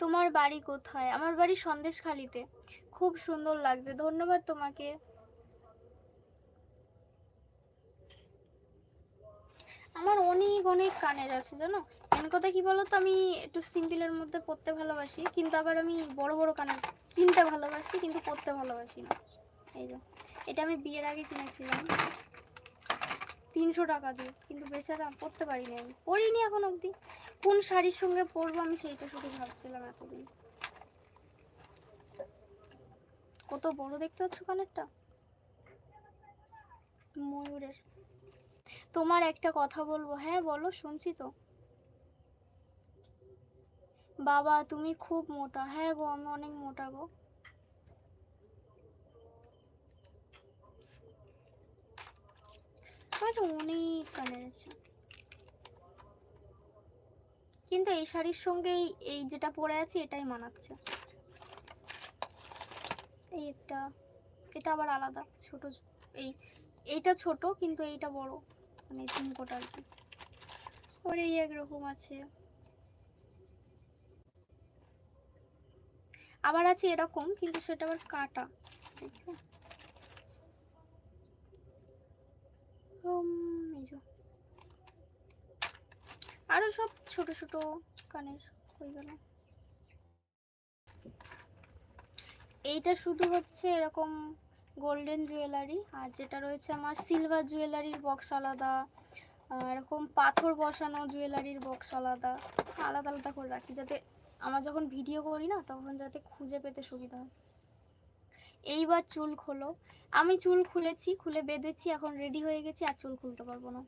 তোমার বাড়ি কোথায়? আমার বাড়ি সন্দেশখালিতে। খুব সুন্দর লাগছে, ধন্যবাদ তোমাকে। আমার অনেক অনেক কানের আছে জানো। মেন কথা কি বলো তো, আমি একটু সিম্পলের মধ্যে পরতে ভালোবাসি, কিন্তু আবার আমি বড় বড় কানের কিনতে ভালোবাসি, কিন্তু পরতে ভালোবাসি না। এই যে এটা আমি বিয়ের আগে কিনেছিলাম 300 টাকা দিয়ে, কিন্তু বেচারা পরতে পারিনি, আমি পরিনি এখন অবধি। কোন শাড়ির সঙ্গে পরবো আমি সেইটা শুধু ভাবছিলাম এতদিন। কত বড় দেখতে পাচ্ছ কানেরটা, ময়ূরের। তোমার একটা কথা বলবো? হ্যাঁ বলো, শুনছি তো। বাবা তুমি খুব মোটা। হ্যাঁ গো, আমি অনেক মোটা গো। আচ্ছা, অনেক কানের আছে, কিন্তু এই শাড়ির সঙ্গে এই যেটা পরে আছি এটাই মানাচ্ছে। এই একটা, এটা আবার আলাদা ছোট। এই এইটা ছোট, কিন্তু এইটা বড়, মানে ঝুমকোটা আর কি। ওর এই একরকম আছে, আবার আছে এরকম, কিন্তু সেটা আবার কাটা। এই যে আরো সব ছোট ছোট কানের হয়ে গেল। এইটা শুধু হচ্ছে এরকম গোল্ডেন জুয়েলারি, আর যেটা রয়েছে আমার সিলভার জুয়েলারির বক্স আলাদা, এরকম পাথর বসানো জুয়েলারির বক্স আলাদা, আলাদা আলাদা করে রাখি, যাতে আমার যখন ভিডিও করি না তখন যাতে খুঁজে পেতে সুবিধা হয়। এইবার চুল খোলো। আমি চুল খুলেছি, খুলে বেঁধেছি, এখন রেডি হয়ে গেছি, আর চুল খুলতে পারবো না।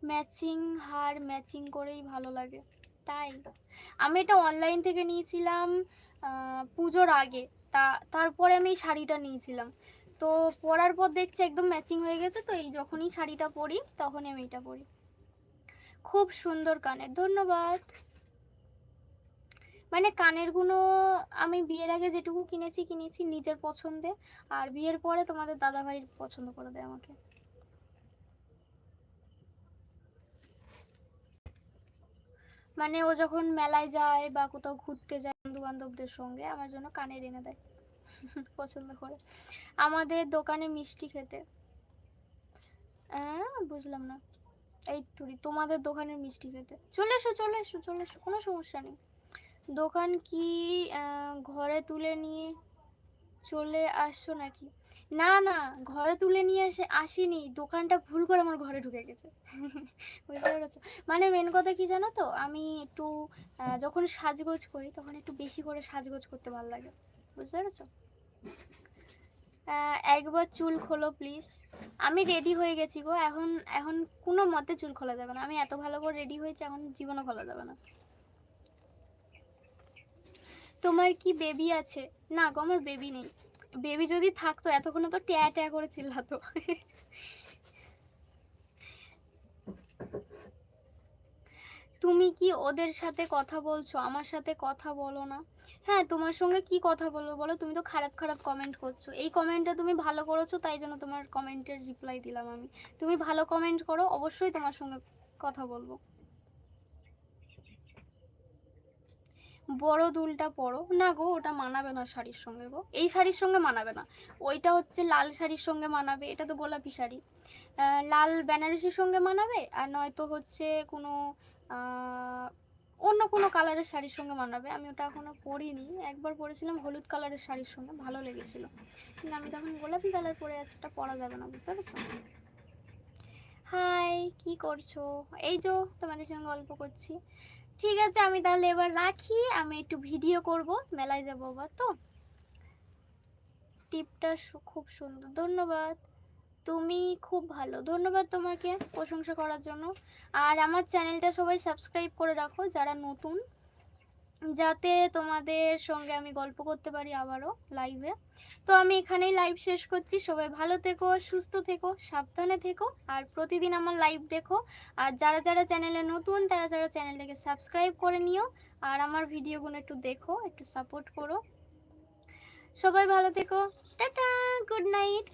ম্যাচিং হার ম্যাচিং করেই ভালো লাগে, তাই আমি এটা অনলাইন থেকে নিয়েছিলাম পুজোর আগে। তারপরে আমি এই শাড়িটা নিয়েছিলাম, তো পরার পর দেখছি একদম ম্যাচিং হয়ে গেছে, তো এই যখনই শাড়িটা পরি তখনই আমি এটা পরি। খুব সুন্দর কানের, ধন্যবাদ। মানে কানেরগুলো আমি বিয়ের আগে যেটুকু কিনেছি নিজের পছন্দে, আর বিয়ের পরে তোমাদের দাদাভাই পছন্দ করে দেয় আমাকে। মানে ও যখন মেলায় যায় বা কোথাও ঘুরতে যায় বন্ধু বান্ধবদের সঙ্গে, আমার জন্য কানের এনে দেয়। পছন্দ করে আমাদের দোকানে মিষ্টি খেতে। বুঝলাম না। এই তুই তোমাদের দোকানের মিষ্টি খেতে চলে এসো, চলে এসো, চলে এসো, কোনো সমস্যা নেই। দোকান কি ঘরে তুলে নিয়ে চলে আসছো নাকি? না না, ঘরে তুলে নিয়ে আসিনি, দোকানটা ভুল করে আমার ঘরে ঢুকে গেছে। বুঝতে পেরেছো? মানে মেন কথা কি জানো তো, আমি একটু যখন সাজগোজ করি তখন একটু বেশি করে সাজগোজ করতে ভালো লাগে, বুঝতে পেরেছো? একবার চুল খোলো প্লিজ। আমি রেডি হয়ে গেছি গো, এখন এখন কোনো মতে চুল খোলা যাবে না, আমি এত ভালো করে রেডি হয়েছি, এখন জীবনও খোলা যাবে না। তোমার কি বেবি আছে? না গো, আমার বেবি নেই। বেবি যদি থাকতো এতক্ষণে তো ট্যা ট্যা করে চিল্লাতো। তুমি কি ওদের সাথে কথা বলছো, আমার সাথে কথা বলো না? হ্যাঁ, তোমার সঙ্গে কি কথা বলবো বলো, তুমি তো খারাপ খারাপ কমেন্ট করছো। এই কমেন্টটা তুমি ভালো করেছো, তাই জন্য তোমার কমেন্টের রিপ্লাই দিলাম আমি। তুমি ভালো কমেন্ট করো, অবশ্যই তোমার সঙ্গে কথা বলবো। বড় দুলটা পরো না গো, ওটা মানাবে না শাড়ির সঙ্গে গো, এই শাড়ির সঙ্গে মানাবে না। ওইটা হচ্ছে লাল শাড়ির সঙ্গে মানাবে, এটা তো গোলাপি শাড়ি। লাল বেনারসির সঙ্গে মানাবে, আর নয়তো হচ্ছে কোনো অন্য কোনো কালারের শাড়ির সঙ্গে মানাবে। আমি ওটা এখনো পরিনি, একবার পরেছিলাম হলুদ কালারের শাড়ির সঙ্গে, ভালো লেগেছিল, কিন্তু আমি তখন গোলাপি কালার পরে আছি, এটা পরা যাবে না, বুঝতে পেরেছো? হাই, কি করছো? এই যে তোমাদের সঙ্গে গল্প করছি। ঠিক আছে, আমি তাহলে এবার রাখি, আমি একটু ভিডিও করব, মেলায় যাবো আবার তো। টিপটা খুব সুন্দর, ধন্যবাদ। তুমি খুব ভালো, ধন্যবাদ তোমাকে প্রশংসা করার জন্য। আর আমার চ্যানেলটা সবাই সাবস্ক্রাইব করে রাখো যারা নতুন, যাতে তোমাদের সঙ্গে আমি গল্প করতে পারি আবারও লাইভে। তো আমি এখানেই লাইভ শেষ করছি, সবাই ভালো থেকো, সুস্থ থেকো, সাবধানে থেকো, আর প্রতিদিন আমার লাইভ দেখো। আর যারা যারা চ্যানেলে নতুন তারা যারা চ্যানেলটাকে সাবস্ক্রাইব করে নিও, আর আমার ভিডিওগুলো একটু দেখো, একটু সাপোর্ট করো। সবাই ভালো থেকো, টাটা, গুড নাইট।